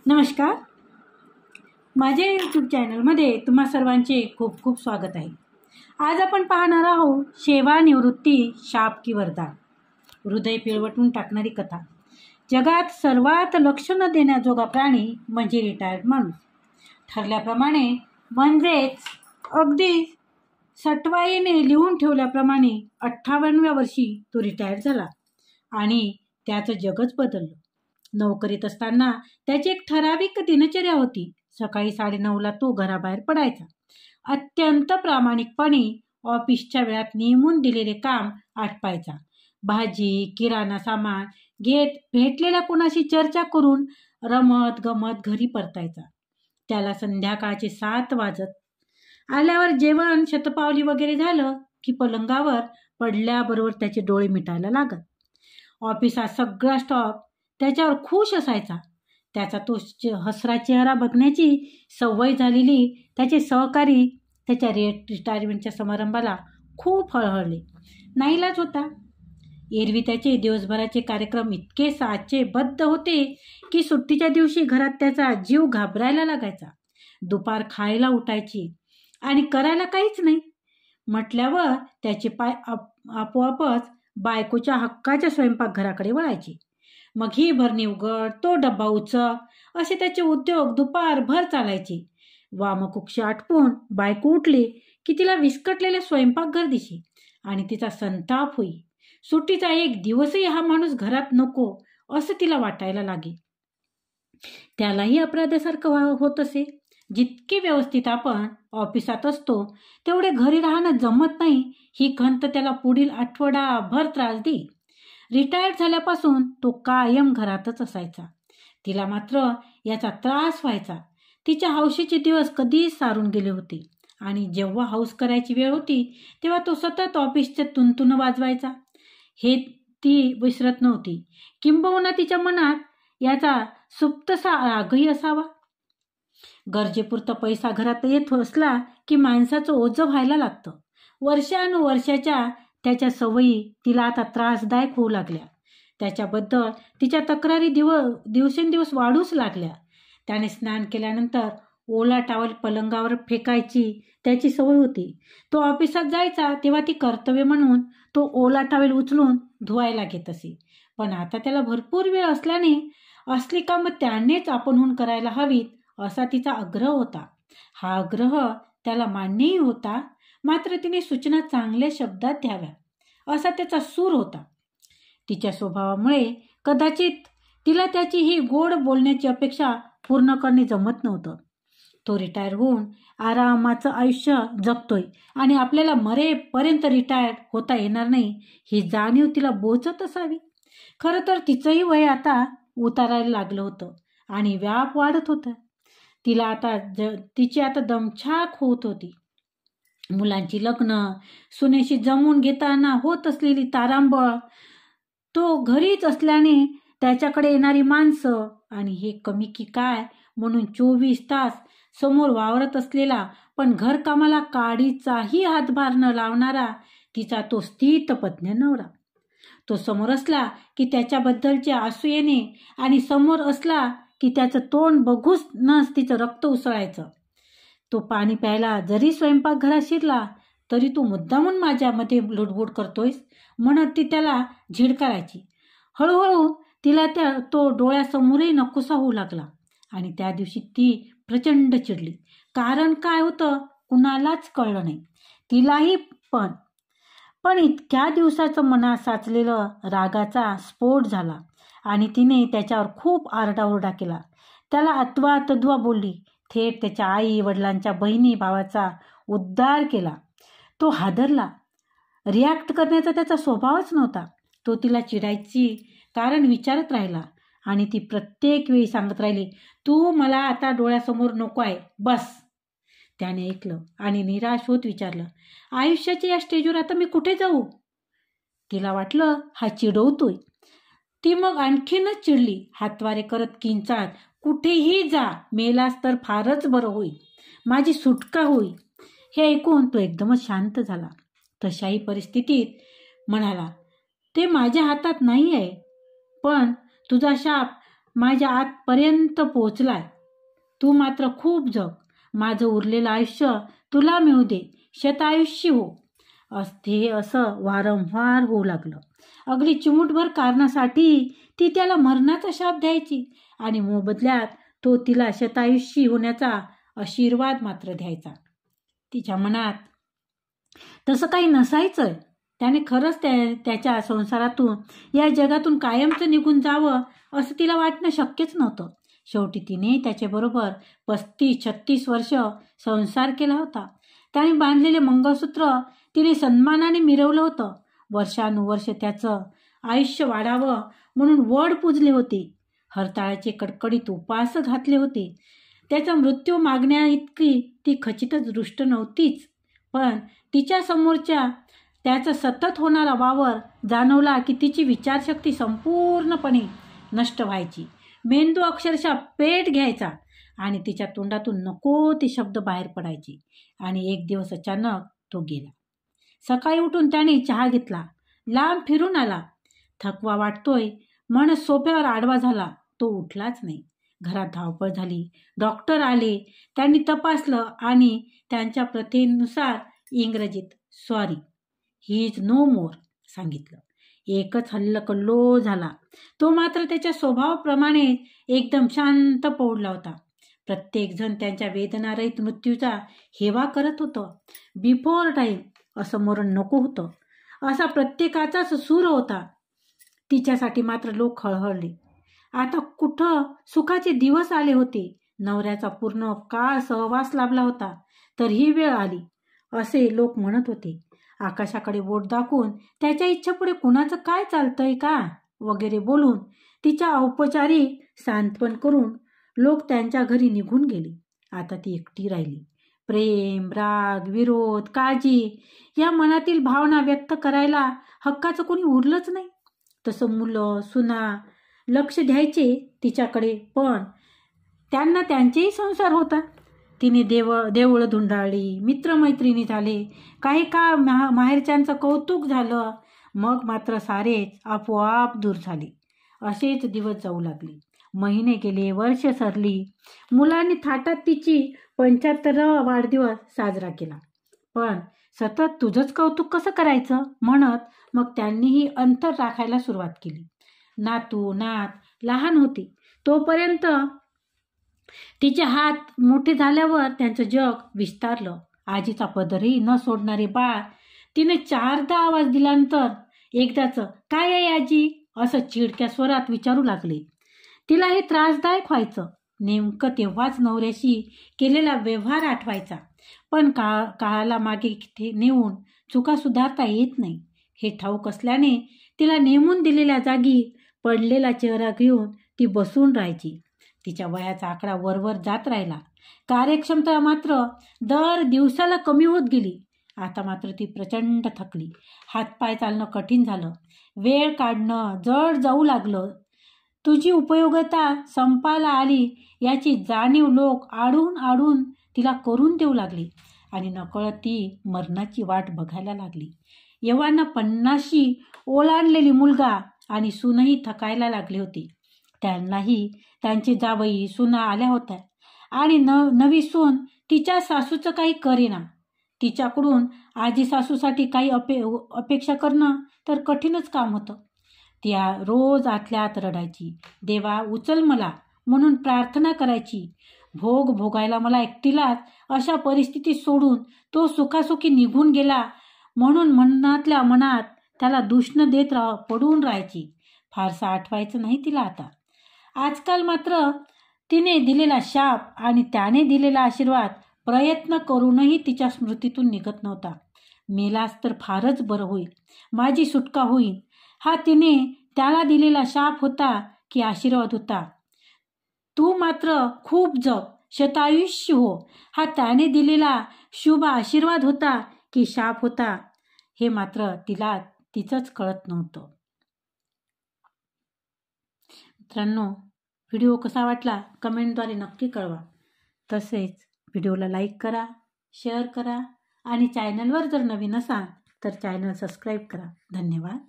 नमस्कार. माझ्या यूट्यूब चॅनलमध्ये तुम्हा सर्वांचे खूप खूप स्वागत आहे. आज आपण पाहणार आहोत सेवानिवृत्ती शाप की वरदान, हृदय पिळवटून टाकणारी कथा. जगात सर्वात लक्ष न देण्याजोगा प्राणी म्हणजे रिटायर्ड माणूस. ठरल्याप्रमाणे म्हणजेच अगदी सटवाईने लिहून ठेवल्याप्रमाणे 58व्या वर्षी तो रिटायर झाला आणि त्याचं जगच बदललं. नोकरीत असताना त्याची एक ठराविक दिनचर्या होती. सकाळी 9:30ला तो घराबाहेर पडायचा. अत्यंत प्रामाणिकपणे ऑफिसच्या वेळात नेमून दिलेले काम आटपायचा. भाजी किराणा सामान घेत भेटलेल्या कोणाशी चर्चा करून रमत गमत घरी परतायचा. त्याला संध्याकाळचे 7 वाजत आल्यावर जेवण शतपावली वगैरे झालं की पलंगावर पडल्याबरोबर त्याचे डोळे मिटायला लागत. ऑफिसात सगळा स्टॉफ त्याच्यावर खुश असायचा. त्याचा तो हसरा चेहरा बघण्याची सवय झालेली त्याचे सहकारी त्याच्या रिटायरमेंटच्या समारंभाला खूप हळहळले. नाईलाज होता. एरवी त्याचे दिवसभराचे कार्यक्रम इतके साचेबद्ध होते की सुट्टीच्या दिवशी घरात त्याचा जीव घाबरायला लागायचा. दुपार खायला उठायची आणि करायला काहीच नाही म्हटल्यावर त्याचे पाय आपोआपच बायकोच्या हक्काच्या स्वयंपाकघराकडे वळायचे. मग ही भरणी उघड, तो डब्बा उचक असे त्याचे उद्योग दुपारभर चालायचे. वामकुक्षी आटपून बायको उठली की तिला विस्कटलेले स्वयंपाकघर दिसे आणि तिचा संताप होई. सुट्टीचा एक दिवसही हा माणूस घरात नको असं तिला वाटायला लागे. त्यालाही अपराधासारखं होत असे. जितके व्यवस्थित आपण ऑफिसात असतो तेवढे घरी राहणं जमत नाही ही खंत त्याला पुढील आठवडाभर त्रास देई. रिटायर्ड झाल्यापासून तो कायम घरातच असायचा. तिला मात्र याचा त्रास व्हायचा. तिच्या हौशीचे दिवस कधीच सारून गेले होते आणि जेव्हा हौस करायची वेळ होती तेव्हा तो सतत ऑफिसच्या तुणतुणं वाजवायचा. हे ती विसरत नव्हती. किंबहुना तिच्या मनात याचा सुप्तसा रागही असावा. गरजेपुरता पैसा घरात येत असला की माणसाचं ओझं व्हायला लागतं. वर्षानुवर्षाच्या त्याच्या सवयी तिला आता त्रासदायक होऊ लागल्या. त्याच्याबद्दल तिच्या तक्रारी दिवसेंदिवस वाढूच लागल्या. त्याने स्नान केल्यानंतर ओला टॉवेल पलंगावर फेकायची त्याची सवय होती. तो ऑफिसात जायचा तेव्हा ती कर्तव्य म्हणून तो ओला टॉवेल उचलून धुवायला घेत असे. पण आता त्याला भरपूर वेळ असल्याने असली कामं त्यानेच आपणहून करायला हवीत असा तिचा आग्रह होता. हा आग्रह त्याला मान्यही होता, मात्र तिने सूचना चांगल्या शब्दात द्याव्या असा त्याचा सूर होता. तिच्या स्वभावामुळे कदाचित तिला त्याची ही गोड बोलण्याची अपेक्षा पूर्ण करणे जमत नव्हतं. तो रिटायर होऊन आरामाचं आयुष्य जगतोय आणि आपल्याला मरेपर्यंत रिटायर होता येणार नाही ही जाणीव तिला बोचत असावी. खरं तर तिचंही वय आता उतारायला लागलं होतं आणि व्याप वाढत होता. तिची आता दमछाक होत होती. मुलांची लग्न, सुनेशी जमवून घेताना होत असलेली तारांबळ, तो घरीच असल्याने त्याच्याकडे येणारी माणसं आणि हे कमी की काय म्हणून 24 तास समोर वावरत असलेला पण घरकामाला काडीचाही हातभार न लावणारा तिचा तो स्थितप्रज्ञ नवरा. तो समोर असला की त्याच्याबद्दलचे आसू येणे आणि समोर असला की त्याचं तोंड बघूच नस तिचं रक्त उसळायचं. तो पाणी प्यायला जरी स्वयंपाकघरात शिरला तरी तू मुद्दामून माझ्यामध्ये लुडबुड करतोयस म्हणत ती त्याला झिडकारायची. हळूहळू तिला तो डोळ्यासमोरही नकोसा होऊ लागला आणि त्या दिवशी ती प्रचंड चिडली. कारण काय होतं कुणालाच कळलं नाही. तिलाही पण इतक्या दिवसाचं मनात साचलेलं रागाचा स्फोट झाला आणि तिने त्याच्यावर खूप आरडाओरडा केला. त्याला अथवा तद्वा बोलली. थेट त्याच्या आई वडिलांच्या बहिणी भावाचा उद्धार केला. तो हादरला. रिॲक्ट करण्याचा त्याचा स्वभावच नव्हता. तो तिला चिडायची कारण विचारत राहिला आणि ती प्रत्येक वेळी सांगत राहिली, तू मला आता डोळ्यासमोर नको आहे, बस. त्याने ऐकलं आणि निराश होत विचारलं, आयुष्याच्या या स्टेजवर आता मी कुठे जाऊ? तिला वाटलं हा चिडवतोय. ती मग आणखीनच चिडली. हातवारे करत किंचाळत, कुठेही जा, मेलास तर फारच बरं होईल, माझी सुटका होईल. हे ऐकून तो एकदमच शांत झाला. तशाही परिस्थितीत म्हणाला, ते माझ्या हातात नाही आहे, पण तुझा शाप माझ्या आतपर्यंत पोचलाय. तू मात्र खूप जग. माझं उरलेलं आयुष्य तुला मिळू दे. शतायुष्य हो. ते असं वारंवार होऊ लागलं. अगदी चिमूटभर कारणासाठी ती त्याला मरणाचा शाप द्यायची आणि मोबदल्यात तो तिला शतायुष्य होण्याचा आशीर्वाद मात्र द्यायचा. तिच्या मनात तसं काही नसायचं. त्याने खरंच त्याच्या संसारातून, या जगातून कायमचं निघून जावं असं तिला वाटणं शक्यच नव्हतं. शेवटी तिने त्याच्याबरोबर 35-36 वर्ष संसार केला होता. त्याने बांधलेले मंगळसूत्र तिने सन्मानाने मिरवलं होतं. वर्षानुवर्ष त्याचं आयुष्य वाढावं म्हणून वड पूजले होते. हरताळाचे कडकडीत उपास घातले होते. त्याचा मृत्यू मागण्या इतकी ती खचितच दृष्ट नव्हतीच. पण तिच्या समोरच्या त्याचा सतत होणारा वावर जाणवला की तिची विचारशक्ती संपूर्णपणे नष्ट व्हायची. मेंदू अक्षरशः पेट घ्यायचा आणि तिच्या तोंडातून नको ते शब्द बाहेर पडायचे. आणि एक दिवस अचानक तो गेला. सकाळी उठून त्याने चहा घेतला. लांब फिरून आला. थकवा वाटतोय म्हणत सोफ्यावर आडवा झाला. तो उठलाच नाही. घरात धावपळ झाली. डॉक्टर आले. त्यांनी तपासलं आणि त्यांच्या प्रथेनुसार इंग्रजीत सॉरी ही इज नो मोर सांगितलं. एकच हल्लकल्लोळ झाला. तो मात्र त्याच्या स्वभावाप्रमाणे एकदम शांत पडला होता. प्रत्येकजण त्यांच्या वेदनारहित मृत्यूचा हेवा करत होतं. बिफोर टाईम असं मरण नको होतं असा प्रत्येकाचाच सूर होता. तिच्यासाठी मात्र लोक हळहळले. आता कुठं सुखाचे दिवस आले होते. नवऱ्याचा पूर्ण काळ सहवास लाभला होता तर ही वेळ आली असे लोक म्हणत होते. आकाशाकडे बोट दाखवून त्याच्या इच्छेपुढे कुणाचं काय चालतंय का वगैरे बोलून तिच्या औपचारिक सांत्वन करून लोक त्यांच्या घरी निघून गेले. आता ती एकटी राहिली. प्रेम, राग, विरोध, काळजी या मनातील भावना व्यक्त करायला हक्काचं कोणी उरलंच नाही. तसं मुलं, सुना लक्ष द्यायचे तिच्याकडे, पण त्यांना त्यांचेही संसार होता. तिने देवळं धुंडाळली. मित्रमैत्रिणी झाले. काही काळ माहेरच्यांचं कौतुक झालं. मग मात्र सारेच आपोआप दूर झाले. असेच दिवस जाऊ लागले. महिने गेले. वर्ष सरली. मुलांनी थाटात तिची 75वा वाढदिवस साजरा केला. पण सतत तुझंच कौतुक कसं करायचं म्हणत मग त्यांनीही अंतर राखायला सुरुवात केली. नातू नात लहान होती तोपर्यंत तिचे हात मोठे झाल्यावर त्यांचं जग विस्तारलं. आजीचा पदरही न सोडणारे बाळ तिने 4दा आवाज दिल्यानंतर एकदाच काय आहे आजी असं चिडक्या स्वरात विचारू लागले. तिला हे त्रासदायक व्हायचं. नेमकं तेव्हाच नवऱ्याशी केलेला व्यवहार आठवायचा. पण काळाला मागे नेऊन चुका सुधारता येत नाही हे ठाऊक असल्याने तिला नेमून दिलेल्या जागी पडलेला चेहरा घेऊन ती बसून राहायची. तिच्या वयाचा आकडा वरवर जात राहिला. कार्यक्षमता मात्र दर दिवसाला कमी होत गेली. आता मात्र ती प्रचंड थकली. हातपाय चालणं कठीण झालं. वेळ काढणं जड जाऊ लागलं. तुझी उपयोगिता संपायला आली याची जाणीव लोक आडून आडून तिला करून देऊ लागली आणि नकळत ती मरणाची वाट बघायला लागली. यव्वांना 50शी ओलांडलेली मुलगा आणि सूनही थकायला लागले होते. त्यांनाही त्यांचे जावई सुना आल्या होत्या आणि नवी सून तिच्या सासूचं काही करेना. तिच्याकडून आजी सासूसाठी काही अपेक्षा करणं तर कठीणच काम होतं. ती रोज आतल्या आत रडायची. देवा उचल मला म्हणून प्रार्थना करायची. भोग भोगायला मला एकटीलाच अशा परिस्थितीत सोडून तो सुखासुखी निघून गेला म्हणून मनातल्या मनात त्याला दूषण देत पडून राहायची. फारसं आठवायचं नाही तिला आता. आजकाल मात्र तिने दिलेला शाप आणि त्याने दिलेला आशीर्वाद प्रयत्न करूनही तिच्या स्मृतीतून निघत नव्हता. मेलास तर फारच बरं होईल. माझी सुटका होईल. हा तिने त्याला दिलेला शाप होता की आशीर्वाद होता. तू मात्र खूप जग, शतायुष्य हो, हा त्याने दिलेला शुभ आशीर्वाद होता की शाप होता हे मात्र तिला तिचंच कळत नव्हतं. मित्रांनो, व्हिडिओ कसा वाटला कमेंटद्वारे नक्की कळवा. तसेच व्हिडिओला लाईक करा, शेअर करा आणि चॅनलवर जर नवीन असाल तर चॅनल सबस्क्राईब करा. धन्यवाद.